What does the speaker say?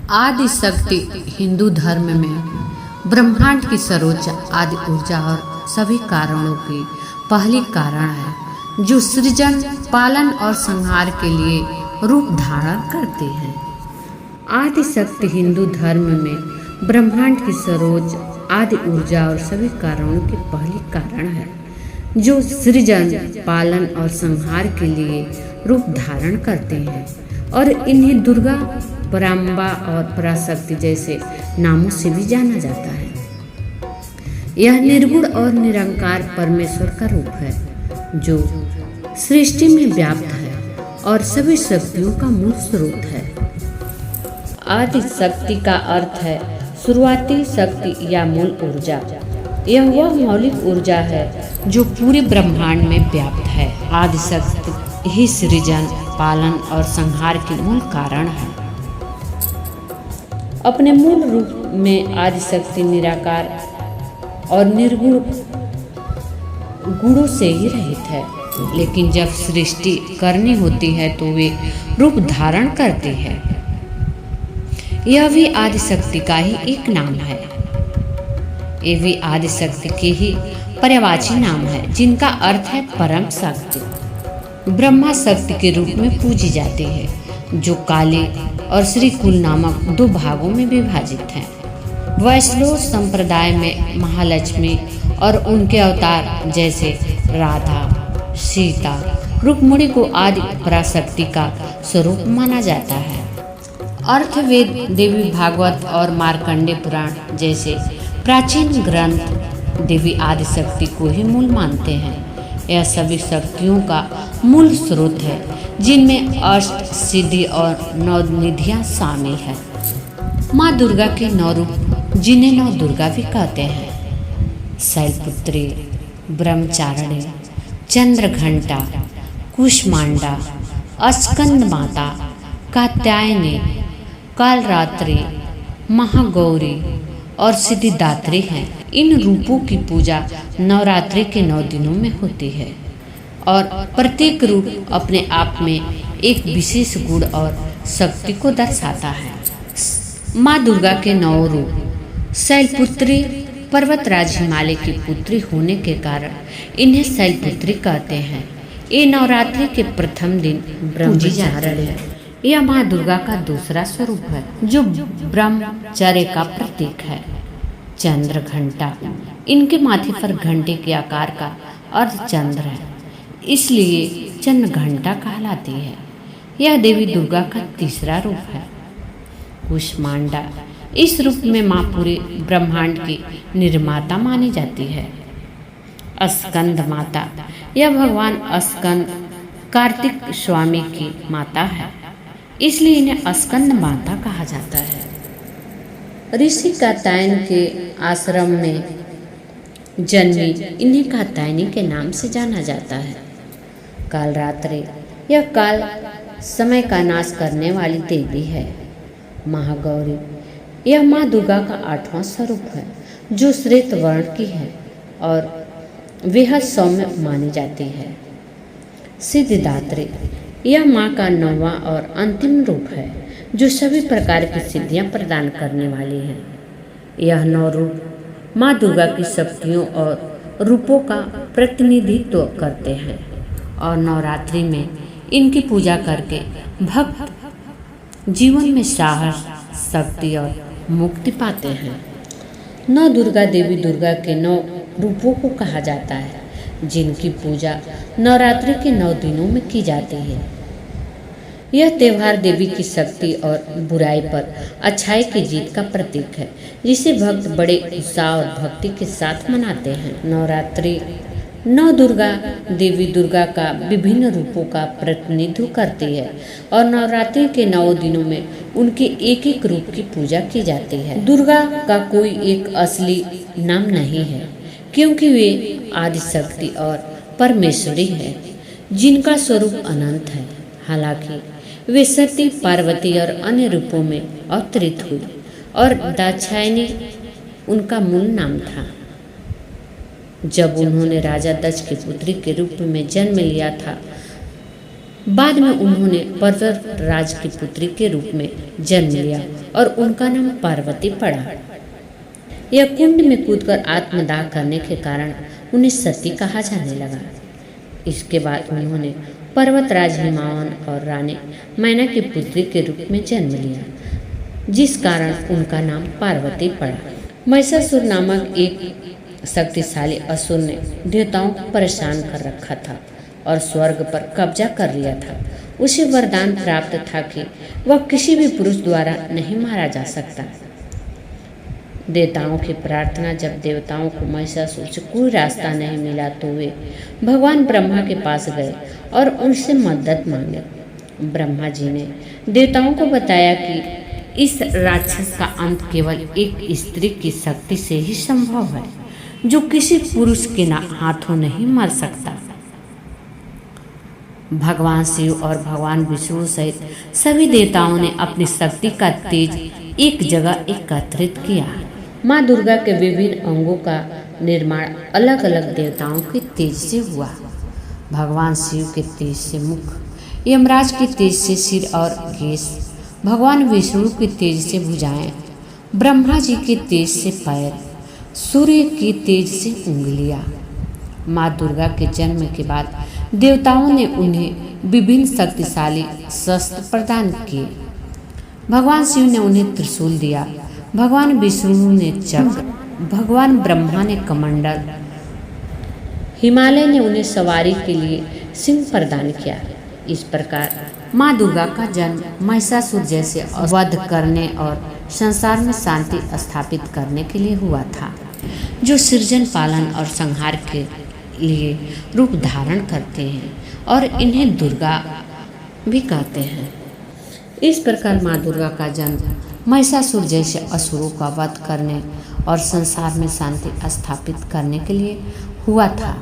आदि शक्ति हिंदू धर्म में ब्रह्मांड की सर्वोच्च आदि ऊर्जा और सभी कारणों की पहली कारण है, जो सृजन, पालन और संहार के लिए रूप धारण करती है। आदि शक्ति हिंदू धर्म में ब्रह्मांड की सर्वोच्च आदि ऊर्जा और सभी कारणों की पहली कारण है, जो सृजन, पालन और संहार के लिए रूप धारण करते हैं और इन्हें दुर्गा, पराम्बा और पराशक्ति जैसे नामों से भी जाना जाता है। यह निर्गुण और निरंकार परमेश्वर का रूप है, जो सृष्टि में व्याप्त है और सभी शक्तियों का मूल स्रोत है। आदि शक्ति का अर्थ है शुरुआती शक्ति या मूल ऊर्जा। यह वह मौलिक ऊर्जा है जो पूरे ब्रह्मांड में व्याप्त है। आदि शक्ति ही सृजन, पालन और संहार के मूल कारण है। अपने मूल रूप में आदि शक्ति निराकार और निर्गुण गुणों से ही रहित है, लेकिन जब सृष्टि करनी होती है तो वे रूप धारण करती है। यह भी आदि शक्ति का ही एक नाम है। ये भी आदि शक्ति के ही पर्यायवाची नाम है, जिनका अर्थ है परम शक्ति। ब्रह्मा शक्ति के रूप में पूजी जाती है, जो काली और श्रीकुल नामक दो भागों में विभाजित है। वैष्णव संप्रदाय में महालक्ष्मी और उनके अवतार जैसे राधा, सीता, रुक्मिणी को आदि पराशक्ति का स्वरूप माना जाता है। अर्थवेद, देवी भागवत और मार्कंडेय पुराण जैसे प्राचीन ग्रंथ देवी आदि शक्ति को ही मूल मानते हैं। यह सभी शक्तियों का मूल स्रोत है, जिनमें अष्ट सिद्धि और नौ निधियां शामिल है। माँ दुर्गा के 9 रूप, जिन्हें 9 दुर्गा भी कहते हैं, शैलपुत्री, ब्रह्मचारिणी, चंद्रघंटा, कुष्मांडा, स्कंद माता, कात्यायनी, कालरात्रि, महागौरी और सिद्धिदात्री हैं। इन रूपों की पूजा नवरात्रि के 9 दिनों में होती है और प्रत्येक रूप अपने आप में एक विशेष गुण और शक्ति को दर्शाता है। माँ दुर्गा के 9 रूप। शैलपुत्री पर्वतराज हिमालय की पुत्री होने के कारण इन्हें शैलपुत्री कहते हैं। ये नवरात्रि के प्रथम दिन पूजी जाती है। यह माँ दुर्गा का दूसरा स्वरूप है, जो ब्रह्मचर्य का प्रतीक है। चंद्र घंटा, इनके माथे पर घंटे के आकार का अर्धचंद्र है, इसलिए चंद्र घंटा कहलाती है। यह देवी दुर्गा का तीसरा रूप है। कुष्मांडा, इस रूप में माँ पूरे ब्रह्मांड की निर्माता मानी जाती है। स्कंद माता, यह भगवान स्कंद कार्तिक स्वामी की माता है, इसलिए इन्हें स्कंद माता कहा जाता है। ऋषि कात्यायन के आश्रम में जन्मी इन्हें कात्यायनी के नाम से जाना जाता है। कालरात्रि, यह काल समय का नाश करने वाली देवी है। महागौरी, यह माँ दुर्गा का 8वां स्वरूप है, जो श्वेत वर्ण की है और बेहद सौम्य मानी जाती है। सिद्धिदात्री, यह माँ का 9वां और अंतिम रूप है, जो सभी प्रकार की सिद्धियां प्रदान करने वाली है। यह 9 रूप माँ दुर्गा की शक्तियों और रूपों का प्रतिनिधित्व करते हैं और नवरात्रि में इनकी पूजा करके भक्त जीवन में साहस, शक्ति और मुक्ति पाते हैं। 9 दुर्गा देवी दुर्गा के 9 रूपों को कहा जाता है, जिनकी पूजा नवरात्रि के 9 दिनों में की जाती है। यह त्योहार देवी की शक्ति और बुराई पर अच्छाई की जीत का प्रतीक है, जिसे भक्त बड़े उत्साह और भक्ति के साथ मनाते हैं। नवरात्रि 9 दुर्गा देवी दुर्गा का विभिन्न रूपों का प्रतिनिधित्व करती है और नवरात्रि के 9 दिनों में उनके एक एक रूप की पूजा की जाती है। दुर्गा का कोई एक असली नाम नहीं है, क्योंकि वे आदि शक्ति और परमेश्वरी है, जिनका स्वरूप अनंत है। हालांकि वे सती, पार्वती और अन्य रूपों में अवतरित हुई और दाक्षायणी उनका मूल नाम था। जब उन्होंने राजा दक्ष की पुत्री के रूप में जन्म लिया था, बाद में उन्होंने पर्वतराज की पुत्री के रूप में जन्म लिया और उनका नाम पार्वती पड़ा। यह कुंड में कूदकर आत्मदाह करने के कारण उन्हें सती कहा जाने लगा। इसके बाद उन्होंने पर्वतराज हिमावन और रानी मैना की पुत्री के रूप में जन्म लिया, जिस कारण उनका नाम पार्वती पड़ा। महिषासुर नामक एक शक्तिशाली असुर ने देवताओं को परेशान कर रखा था और स्वर्ग पर कब्जा कर लिया था। उसे वरदान प्राप्त था कि वह किसी भी पुरुष द्वारा नहीं मारा जा सकता। देवताओं की प्रार्थना जब देवताओं को महिषासुर से कोई रास्ता नहीं मिला तो वे भगवान ब्रह्मा के पास गए और उनसे मदद मांगे। ब्रह्मा जी ने देवताओं को बताया कि इस राक्षस का अंत केवल एक स्त्री की शक्ति से ही संभव है, जो किसी पुरुष के हाथों नहीं मर सकता। भगवान शिव और भगवान विष्णु सहित सभी देवताओं ने अपनी शक्ति का तेज एक जगह एकत्रित किया। माँ दुर्गा के विभिन्न अंगों का निर्माण अलग अलग देवताओं के तेज से हुआ। भगवान शिव के तेज से मुख, यमराज के तेज से सिर और केश, भगवान विष्णु के तेज से भुजाएं, ब्रह्मा जी के तेज से पैर, सूर्य के तेज से उंगलियां। माँ दुर्गा के जन्म के बाद देवताओं ने उन्हें विभिन्न शक्तिशाली शस्त्र प्रदान किए। भगवान शिव ने उन्हें त्रिशूल दिया, भगवान विष्णु ने चक्र, भगवान ब्रह्मा ने कमंडल, हिमालय ने उन्हें सवारी के लिए सिंह प्रदान किया। इस प्रकार माँ दुर्गा का जन्म महिषासुर जैसे वध करने और संसार में शांति स्थापित करने के लिए हुआ था, जो सृजन, पालन और संहार के लिए रूप धारण करते हैं और इन्हें दुर्गा भी कहते हैं। इस प्रकार माँ दुर्गा का जन्म महिषासुर जैसे असुरों का वध करने और संसार में शांति स्थापित करने के लिए हुआ था।